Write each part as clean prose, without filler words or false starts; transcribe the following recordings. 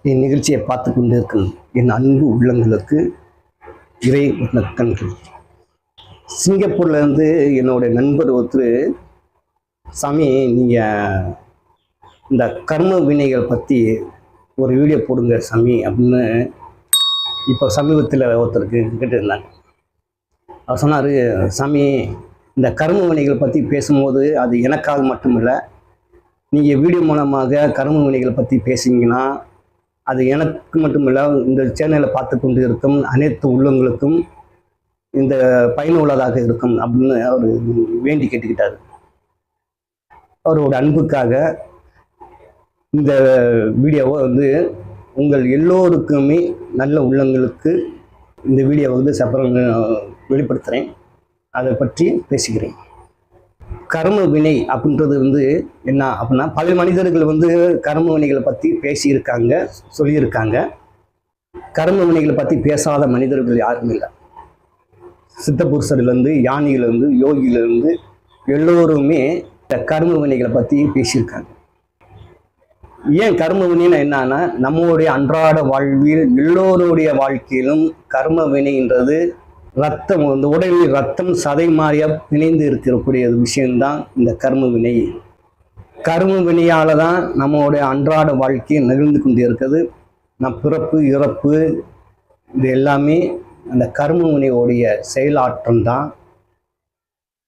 என் நிகழ்ச்சியை பார்த்து கொண்டிருக்கும் என் அன்பு உள்ளங்களுக்கு இறை வணக்கங்கள். சிங்கப்பூர்ல இருந்து என்னுடைய நண்பர் ஒருத்தர், சாமி நீங்கள் இந்த கர்ம வினைகள் பற்றி ஒரு வீடியோ போடுங்க சாமி அப்படின்னு இப்போ சமீபத்தில் ஒருத்தருக்கு கேட்டிருந்தாங்க. அவர் சொன்னார், சாமி இந்த கர்ம வினைகள் பற்றி பேசும்போது அது எனக்காக மட்டுமில்லை, நீங்கள் வீடியோ மூலமாக கர்ம வினைகள் பற்றி பேசுனீங்கன்னா அது எனக்கு மட்டுமில்லை, இந்த சேனலை பார்த்து கொண்டு இருக்கும் அனைத்து உள்ளங்களுக்கும் இந்த பயனுள்ளதாக இருக்கும் அப்படின்னு அவர் வேண்டி கேட்டுக்கிட்டார். அவரோட அன்புக்காக இந்த வீடியோவை உங்கள் எல்லோருக்குமே நல்ல உள்ளங்களுக்கு இந்த வீடியோவை வெளிப்படுத்துகிறேன். அதை பற்றி பேசுகிறேன். கர்ம வினை அப்படின்றது என்ன அப்படின்னா, பல மனிதர்கள் கர்ம வினைகளை பற்றி பேசியிருக்காங்க, சொல்லியிருக்காங்க. கர்ம வினைகளை பற்றி பேசாத மனிதர்கள் யாரும் இல்லை. சித்த புருஷர்லேருந்து, ஞானியிலேருந்து, யோகியிலேருந்து எல்லோருமே இந்த கர்ம வினைகளை பற்றி பேசியிருக்காங்க. ஏன் கர்ம வினைன்னா என்னன்னா, நம்மளுடைய அன்றாட வாழ்வில் எல்லோருடைய வாழ்க்கையிலும் கர்ம வினைன்றது ரத்தம் உடலில் ரத்தம் சதை மாறியா பிணைந்து இருக்கக்கூடிய விஷயம்தான் இந்த கர்ம வினை. கர்ம வினையால தான் நம்மளுடைய அன்றாட வாழ்க்கை நிகழ்ந்து கொண்டு இருக்குது. பிறப்பு இறப்பு இது எல்லாமே அந்த கர்ம வினையோடைய செயலாற்றம் தான்.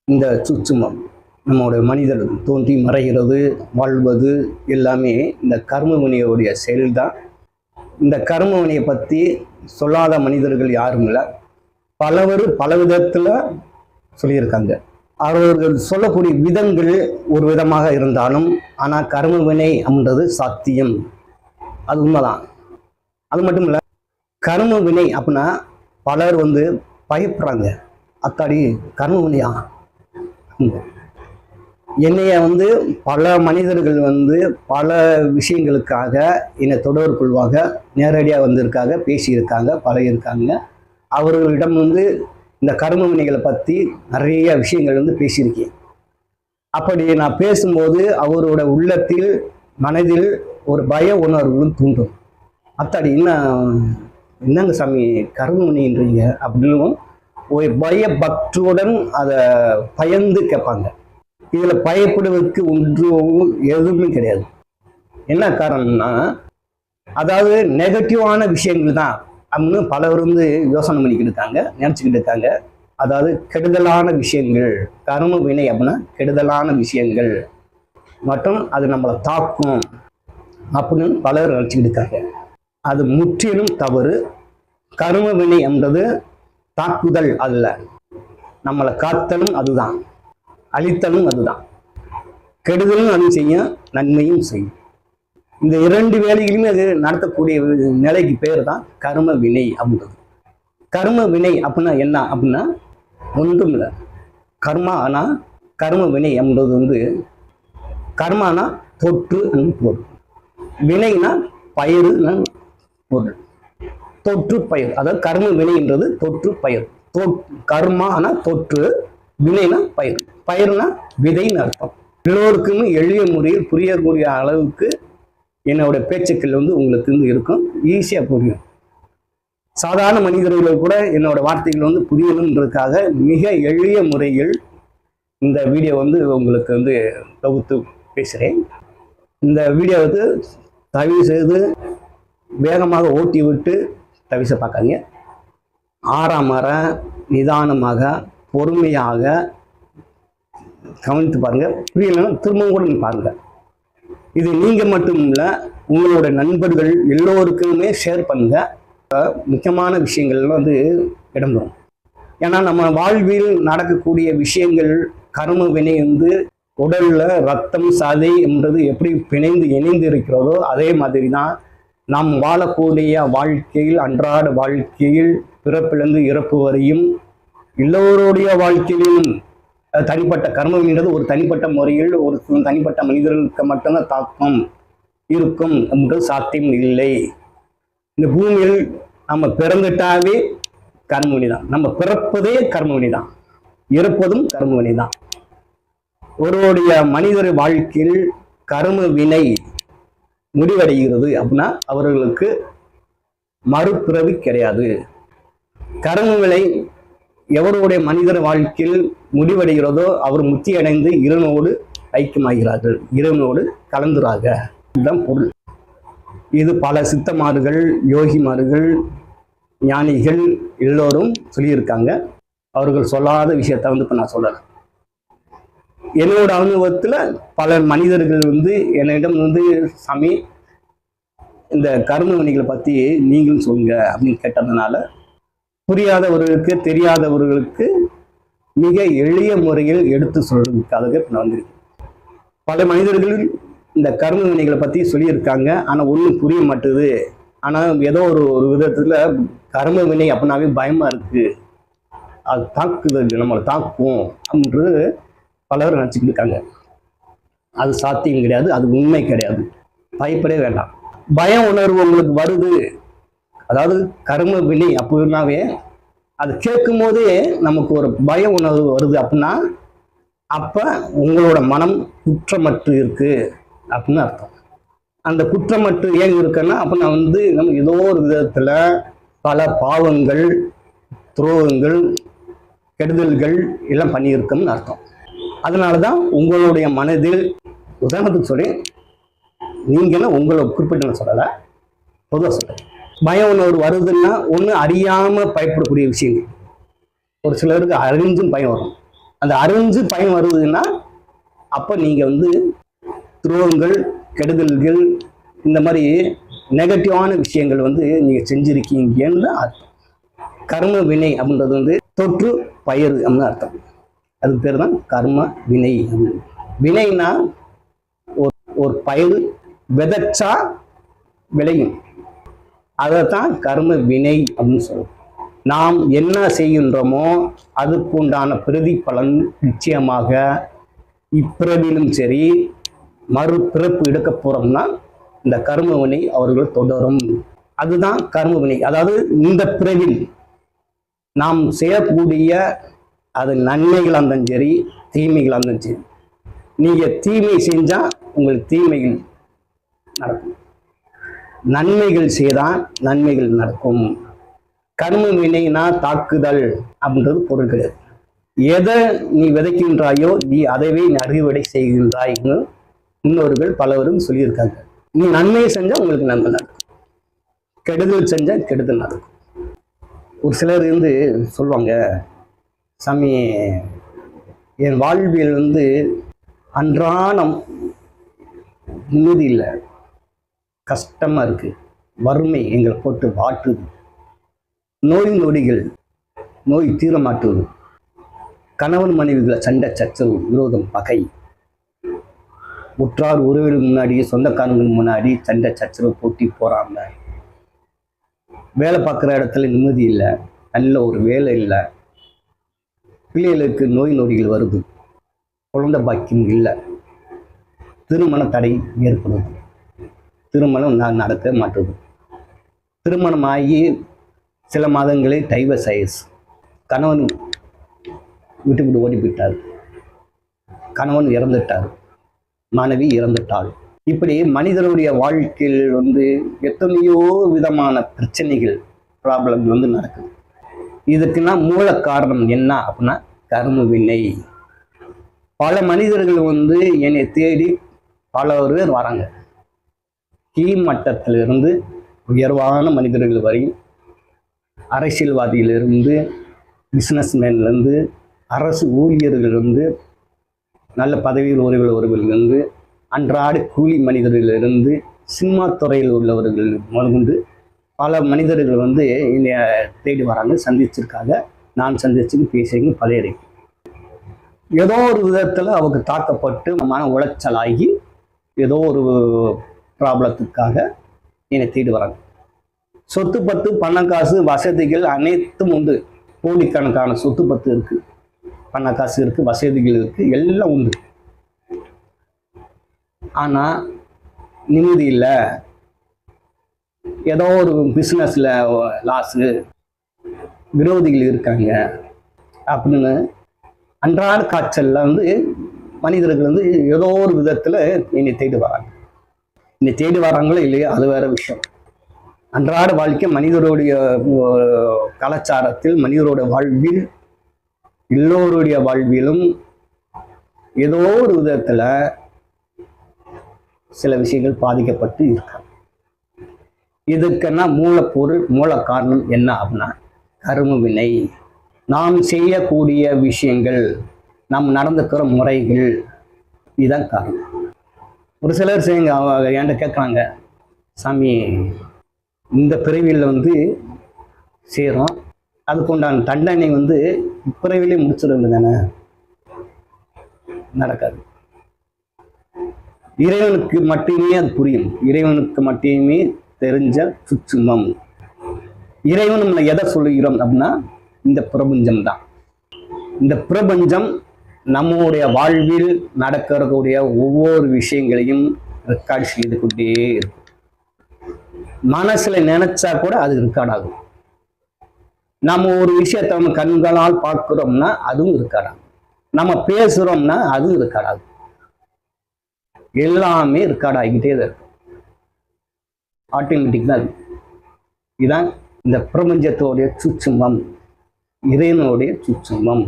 இந்த சுற்றுமம் நம்மளுடைய மனிதர் தோன்றி மறைகிறது, வாழ்வது எல்லாமே இந்த கர்ம வினையோடைய செயல்தான். இந்த கர்ம வினையை பற்றி சொல்லாத மனிதர்கள் யாரும் இல்லை. பலவர் பல விதத்தில் சொல்லியிருக்காங்க. அவர்கள் சொல்லக்கூடிய விதங்கள் ஒரு விதமாக இருந்தாலும், ஆனால் கர்ம வினை அப்படின்றது சத்தியம், அது உண்மைதான். அது மட்டும் இல்லை, கர்ம வினை அப்படின்னா பலர் பயப்படுறாங்க. அத்தாடி கர்ம வினையா? என்னைய பல மனிதர்கள் பல விஷயங்களுக்காக என்னை தொடர்பு கொள்வாங்க, நேரடியாக வந்திருக்காங்க, பேசியிருக்காங்க, பழகியிருக்காங்க. அவர்களிடம் இந்த கர்ம வினைகளை பற்றி நிறைய விஷயங்கள் பேசியிருக்கேன். அப்படி நான் பேசும்போது அவரோட உள்ளத்தில் மனதில் ஒரு பய உணர்வுகளும் தூண்டும். அத்தாடி என்னங்க சாமி கர்ம வினைன்றீங்க அப்படின்னு ஒரு பய பக்தியுடன் அதை பயந்து கேட்பாங்க. இதில் பயப்படுவதற்கு ஒன்றும் எதுவுமே கிடையாது. என்ன காரணம்னா, அதாவது நெகட்டிவான விஷயங்கள் தான் அப்படின்னு பலர் யோசனை பண்ணிக்கிட்டு இருக்காங்க, நினச்சிக்கிட்டு இருக்காங்க. அதாவது கெடுதலான விஷயங்கள், கர்ம வினை அப்படின்னா கெடுதலான விஷயங்கள் மற்றும் அது நம்மளை தாக்கும் அப்படின்னு பலர் நினச்சிக்கிட்டு இருக்காங்க. அது முற்றிலும் தவறு. கர்ம வினை என்பது தாக்குதல் அல்ல, நம்மளை காத்தலும் அதுதான், அழித்தலும் அதுதான். கெடுதலும் அது செய்யும், நன்மையும் செய்யும். இந்த இரண்டு வேலைகளுமே அது நடத்தக்கூடிய நிலைக்கு பேர் தான் கர்ம வினை அப்படின்றது. கர்ம வினை அப்படின்னா என்ன அப்படின்னா ஒன்றும் இல்லை. கர்மா ஆனால் கர்ம வினை என்பது கர்மானா தொற்று பொருள், வினைனா பயிறு பொருள். தொற்று பயிர், அதாவது கர்ம வினைன்றது தொற்று பயிர். கர்மானா தொற்று, வினைனா பயிர். பயிர்னா விதைன்னு அர்த்தம். எல்லோருக்குமே எளிய முறையில் புரியக்கூடிய அளவுக்கு என்னோட பேச்சுக்கள் உங்களுக்கு இருக்கும், ஈஸியாக புரியும். சாதாரண மனிதர்கள் கூட என்னோட வார்த்தைகள் புரியணுன்றதுக்காக மிக எளிய முறையில் இந்த வீடியோ உங்களுக்கு தொகுத்து பேசுகிறேன். இந்த வீடியோ தயவு செய்து வேகமாக ஓட்டி விட்டு தவிச பார்க்காங்க. ஆறாமற நிதானமாக பொறுமையாக கவனித்து பாருங்கள். புரியலன்னா திரும்பவும் கூட பாருங்கள். இது நீங்கள் மட்டும் இல்லை, உங்களோட நண்பர்கள் எல்லோருக்குமே ஷேர் பண்ணுங்க. முக்கியமான விஷயங்கள் இடம்பெறும். ஏன்னா நம்ம வாழ்வில் நடக்கக்கூடிய விஷயங்கள் கர்ம வினை உடல்ல ரத்தம் சதை என்றது எப்படி பிணைந்து இணைந்து இருக்கிறதோ அதே மாதிரி தான் நாம் வாழக்கூடிய வாழ்க்கையில், அன்றாட வாழ்க்கையில் பிறப்பிலிருந்து இறப்பு வரையும் எல்லோருடைய வாழ்க்கையிலும் தனிப்பட்ட கர்மவினைன்றது ஒரு தனிப்பட்ட முறையில் ஒரு தனிப்பட்ட மனிதர்களுக்கு மட்டும்தான் தாக்கம் இருக்கும் என்று சாத்தியம் இல்லை. இந்த பூமியில் நம்ம பிறந்துட்டாவே கர்மவினை தான். நம்ம பிறப்பதே கர்மவினை தான், இறப்பதும் கர்மவினை தான். ஒருவருடைய மனிதர் வாழ்க்கையில் கர்ம வினை முடிவடைகிறது அப்படின்னா அவர்களுக்கு மறுபிறவி கிடையாது. கர்ம வினை எவருடைய மனிதர் வாழ்க்கையில் முடிவடைகிறதோ அவர் முத்தி அடைந்து இறைவனோடு ஐக்கியமாகிறார்கள், இறைவனோடு கலந்துறாங்க. இதுதான் பொருள். இது பல சித்தமார்கள், யோகிமார்கள், ஞானிகள் எல்லோரும் சொல்லியிருக்காங்க. அவர்கள் சொல்லாத விஷயத்த இப்போ நான் சொல்லலை. என்னோட அனுபவத்தில் பல மனிதர்கள் என்னிடம் சாமி இந்த கர்ம வினைகளை பற்றி நீங்களும் சொல்லுங்க அப்படின்னு கேட்டதுனால புரியாதவர்களுக்கு, தெரியாதவர்களுக்கு மிக எளிய முறையில் எடுத்து சொல்றதுக்காக நான் வந்திருக்கேன். பல மனிதர்கள் இந்த கர்ம வினைகளை பற்றி சொல்லியிருக்காங்க, ஆனால் ஒன்றும் புரிய மாட்டுது. ஆனால் ஏதோ ஒரு விதத்தில் கர்ம வினை அப்படின்னாவே பயமாக இருக்குது, அது தாக்குதல், நம்மளை தாக்கும் என்று பலர் நினச்சிக்கிட்டு இருக்காங்க. அது சாத்தியம் கிடையாது, அது உண்மை கிடையாது. பயப்படவே வேண்டாம். பய உணர்வு உங்களுக்கு வருது, அதாவது கர்ம வினை அப்படின்னாவே அது கேட்கும் போதே நமக்கு ஒரு பய உணர்வு வருது அப்படின்னா அப்ப உங்களோட மனம் குற்றமற்று இருக்கு அப்படின்னு அர்த்தம். அந்த குற்றமற்று ஏன் இருக்குன்னா அப்ப நான் நம்ம ஏதோ ஒரு விதத்துல பல பாவங்கள், துரோகங்கள், கெடுதல்கள் எல்லாம் பண்ணியிருக்கோம்னு அர்த்தம். அதனாலதான் உங்களுடைய மனதில், உதாரணத்துக்கு சொல்லி நீங்களும் உங்களை குறிப்பிட்ட சொல்லலை, பொதுவாக சொல்றேன், பய உணர்வு வருதுன்னா ஒன்று அறியாம பயப்படக்கூடிய விஷயங்கள். ஒரு சிலருக்கு அறிஞ்சும் பயம் வரும். அந்த அறிஞ்சு பயம் வருதுன்னா அப்போ நீங்கள் துரோகங்கள், கெடுதல்கள், இந்த மாதிரி நெகட்டிவான விஷயங்கள் நீங்கள் செஞ்சிருக்கீங்கன்னு அர்த்தம். கர்ம வினை அப்படின்றது தொற்று பயிர் அப்படின்னு அர்த்தம். அதுக்கு பேர் தான் கர்ம வினை. வினைனா ஒரு பயிர் விதைச்சா விளையும், அதைத்தான் கர்ம வினை அப்படின்னு சொல்லுவோம். நாம் என்ன செய்கின்றோமோ அதுக்குண்டான பிரதிபலன் நிச்சயமாக இப்பிறவிலும் சரி மறுபிறப்பு எடுக்க போறோம்னா இந்த கர்ம வினை அவர்கள் தொடரும். அதுதான் கர்ம வினை. அதாவது இந்த பிறவில் நாம் செய்யக்கூடிய அது நன்மைகளாக இருந்தாலும் சரி, தீமைகளாக இருந்தாலும் சரி, நீங்க தீமை செஞ்சா உங்களுக்கு தீமைகள் நடக்கும், நன்மைகள் செய்தால் நன்மைகள் நடக்கும். கர்ம வினைனா தாக்குதல் அப்படின்றது பொருள் கிடையாது. எதை நீ விதைக்கின்றாயோ நீ அதைவே அறுவடை செய்கின்றாய்னு முன்னோர்கள் பலவரும் சொல்லியிருக்காங்க. நீ நன்மையை செஞ்சா உங்களுக்கு நன்மை நடக்கும், கெடுதல் செஞ்சா கெடுதல் நடக்கும். ஒரு சிலர் சொல்லுவாங்க, சாமி என் வாழ்வியல் அன்றாடம் நிம்மதி இல்லை, கஷ்டமா இருக்கு, வறுமை எங்களை போட்டு வாட்டுது, நோய் நொடிகள், நோய் தீர மாட்டுவது, கணவன் மனைவிகளை சண்டை சச்சரவு, விரோதம், பகை, உற்றார் உறவினர் முன்னாடி, சொந்தக்காரங்க முன்னாடி சண்டை சச்சரவு, போட்டி போறாங்க, வேலை பார்க்குற இடத்துல நிம்மதி இல்லை, நல்ல ஒரு வேலை இல்லை, பிள்ளைகளுக்கு நோய் நொடிகள் வருது, குழந்தை பாக்கியம் இல்லை, திருமண தடை ஏற்படுது, திருமணம் நடக்க மாட்டுது, திருமணமாகி சில மாதங்களே டைவர்ஸ் ஆயிடுச்சு, கணவன் விட்டு ஓடி போயிட்டார், கணவன் இறந்துட்டார், மனைவி இறந்துட்டாள். இப்படி மனிதனுடைய வாழ்க்கையில் எத்தனையோ விதமான பிரச்சனைகள், ப்ராப்ளம் நடக்குது. இதுக்குன்னா மூல காரணம் என்ன அப்படின்னா கர்ம வினை. பல மனிதர்கள் என்னை தேடி பல பேர் வராங்க. கீழ் மட்டத்திலிருந்து உயர்வான மனிதர்கள் வரை, அரசியல்வாதியிலிருந்து, பிஸ்னஸ்மேன்லேருந்து, அரசு ஊழியர்களிலிருந்து, நல்ல பதவியில் ஒருவர்களிலிருந்து, அன்றாட கூலி மனிதர்களிலிருந்து, சினிமா துறையில் உள்ளவர்கள் முதற்கொண்டு பல மனிதர்கள் என்னை தேடி வராங்க, சந்திச்சிருக்காங்க. நான் சந்திச்சு பேசுறீங்க பழைய ஏதோ ஒரு விதத்தில் அவங்க தாக்கப்பட்டு மன உளைச்சலாகி ஏதோ ஒரு ப்ராப்ளத்துக்காக என்னை தேடி வராங்க. சொத்து பத்து, பணம், காசு, வசதிகள் அனைத்தும் உண்டு. கோடிக்கணக்கான சொத்து பத்து இருக்கு, பண காசு இருக்கு, வசதிகள் இருக்கு, எல்லாம் உண்டு. ஆனா நிம்மதி இல்லை, ஏதோ ஒரு பிஸ்னஸ்ல லாஸு, விரோதிகள் இருக்காங்க அப்படின்னு அன்றாட காய்ச்சல்ல மனிதர்கள் ஏதோ ஒரு விதத்துல என்னை தேடி வராங்க. இந்த தேடி வராங்களோ இல்லையோ அது வேற விஷயம். அன்றாட வாழ்க்கை மனிதருடைய கலாச்சாரத்தில், மனிதருடைய வாழ்வில், எல்லோருடைய வாழ்விலும் ஏதோ ஒரு விதத்துல சில விஷயங்கள் பாதிக்கப்பட்டு இருக்காங்க. இதுக்குன்னா மூலப்பொருள், மூல காரணம் என்ன அப்படின்னா கர்ம வினை. நாம் செய்யக்கூடிய விஷயங்கள், நாம் நடந்துக்கிற முறைகள், இதுதான் காரணம். ஒரு சிலர் என்கிட்ட கேட்குறாங்க, சாமி இந்த பிறவியில் சேரும், அதுக்கு உண்டான தண்டனை இப்பிறவிலே முடிச்சிட தானே? நடக்காது. இறைவனுக்கு மட்டுமே அது புரியும். இறைவனுக்கு மட்டுமே தெரிஞ்ச சுற்றுமம். இறைவன் நம்ம எதை சொல்லுகிறோம் அப்படின்னா இந்த பிரபஞ்சம் தான். இந்த பிரபஞ்சம் நம்முடைய வாழ்வில் நடக்கக்கூடிய ஒவ்வொரு விஷயங்களையும் ரெக்கார்ட் செய்து கொண்டே இருக்கும். மனசுல நினைச்சா கூட அது ரெக்கார்ட் ஆகும். நம்ம ஒரு விஷயத்தை நம்ம கண்களால் பார்க்கிறோம்னா அதுவும் ரெக்கார்ட் ஆகும். நம்ம பேசுறோம்னா அதுவும் ரெக்கார்ட் ஆகும். எல்லாமே ரெக்கார்ட் ஆகிக்கிட்டே தான் இருக்கும். ஆட்டோமேட்டிக் தான். இதுதான் இந்த பிரபஞ்சத்தோடைய சுற்றுமம், இறைவனுடைய சுற்றுமம்.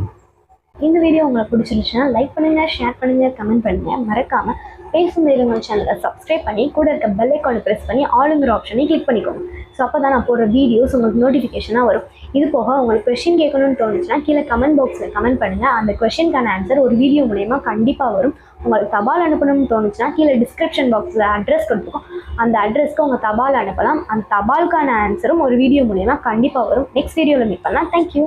இந்த வீடியோ உங்களுக்கு பிடிச்சிருந்துச்சுன்னா லைக் பண்ணுங்க, ஷேர் பண்ணுங்க, கமெண்ட் பண்ணுங்க. மறக்காம பேசும் நேரங்கள் சேனலை சப்ஸ்கிரைப் பண்ணி கூட இருக்க பெல் ஐக்கானை ப்ரெஸ் பண்ணி ஆளுங்கிற ஆப்ஷனை கிளிக் பண்ணிக்கோங்க. ஸோ அப்போ தான் நான் போடுற வீடியோஸ் உங்களுக்கு நோட்டிஃபிகேஷனாக வரும். இது போக உங்களுக்கு கொஸ்டின் கேட்கணும்னு தோணுச்சுன்னா கீழே கமெண்ட் பாக்ஸில் கமெண்ட் பண்ணுங்கள். அந்த கொஸ்டினுக்கான ஆன்சர் ஒரு வீடியோ மூலயமா கண்டிப்பாக வரும். உங்களுக்கு தபால் அனுப்பணும்னு தோணுச்சுன்னா கீழே டிஸ்கிரிப்ஷன் பாக்ஸில் அட்ரஸ் கொடுத்துருக்கோம். அந்த அட்ரஸ்க்கு உங்கள் தபால் அனுப்பலாம். அந்த தபாலுக்கான ஆன்சரும் ஒரு வீடியோ மூலயமா கண்டிப்பாக வரும். நெக்ஸ்ட் வீடியோவில் மீட் பண்ணலாம். தேங்க்யூ.